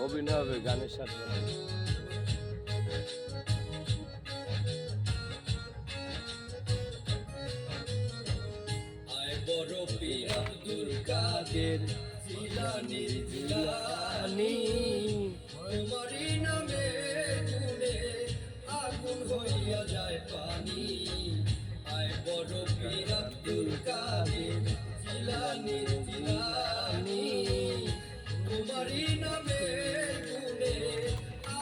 অভিনয় হবে গানের সাথে। আয় বড় পীর আব্দুল কাদের জিলানী জিলানী, তোমারই নামে গুণে আগুন হইয়া যায় পানি। আয় বড় পীর আব্দুল কাদের জিলানী জিলানী, তোমারই নামে গুণে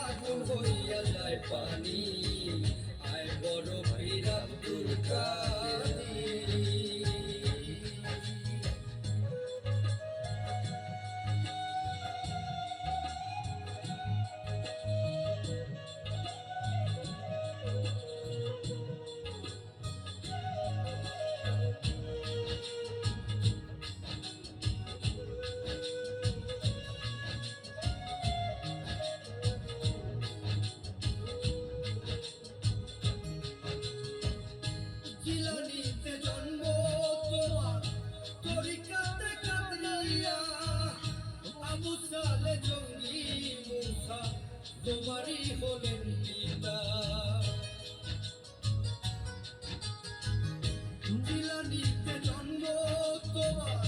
আগুন হইয়া যায় পানি। আয় বড় পীর আব্দুল কাদের। জিলানীতে জন্ম তোমার, তরিকাতে কাদরিয়া, আবু সালে জঙ্গি মুসা তোমারই হলেন পিতা। জিলানীতে জন্ম তোমার,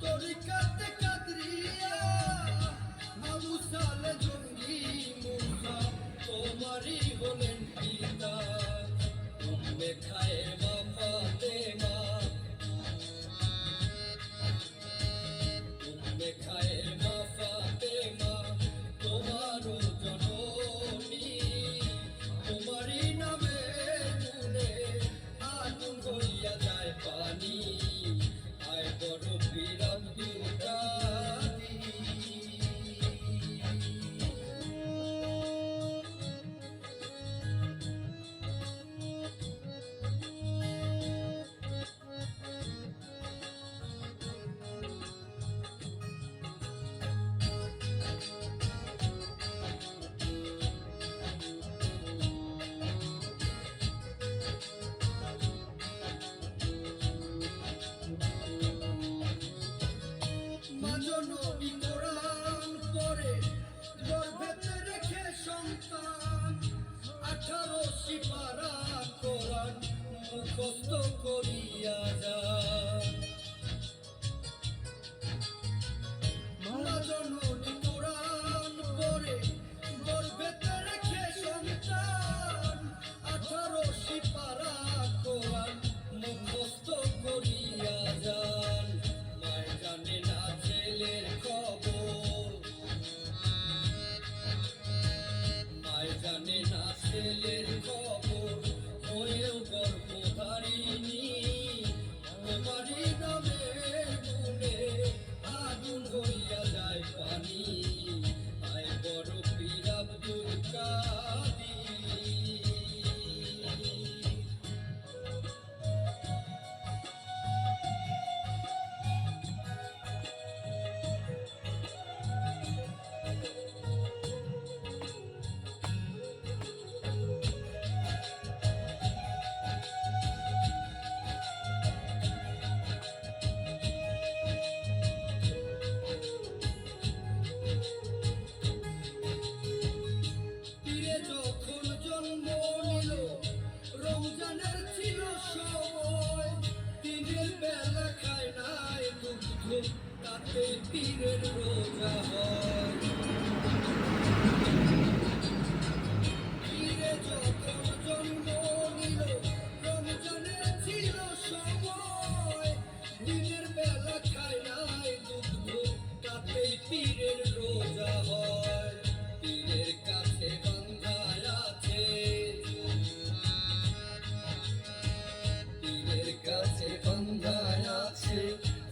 তরিকাতে কাদরিয়া, আবু সালে জঙ্গি মুসা তোমারই হলেন পিতা। উম্মে খায়ের মা ফাতেমা, উম্মে খায়ের মা ফাতেমা তোমারও জননী, তোমারই নামে গুণে আগুন হইয়া যায় পানি। আয় বড় পীর আব্দুল কাদের। নবী কোরআন পড়ে গর্ভেতে রেখে সন্তান, 18 সিপারা কোরআন মুখস্থ করিয়া যায়। নবী কোরআন পড়ে গর্ভেতে রেখে সন্তান, 18 সিপারা কোরআন মুখস্থ করিয়া যান। মায় জানে না ছেলের খবর, মায় জানে না ছেলের খবর, হয়েও গর্ভধারিণী, তোমারই নামে গুণে আগুন হইয়া যায় পানি। আয় বড় পীর আব্দুল কাদের। যখন জন্ম নিল রমজানের ছিল সময়, দিনের বেলা খায় নাই দুগ্ধ, তাতে পীরের রোজা হয়। পীরে যখন জন্ম নিল রমজানের ছিল সময়, দিনের বেলা খায় নাই দুগ্ধ, তাতে পীরের রোজা হয়। পীরের কাছে বান্ধায় আছে, পীরের কাছে বান্ধায় আছে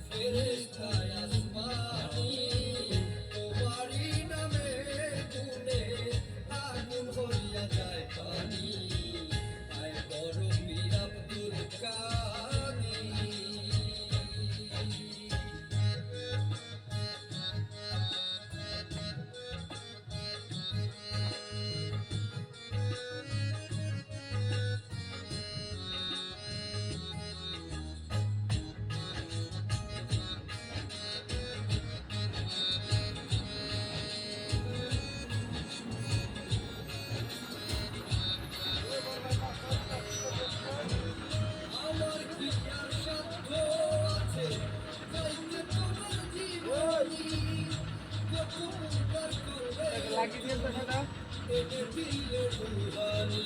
ফেরেশতা আসমানী, তোমারই কি দিয়েছে সেটা? এনে দিলে রুহানি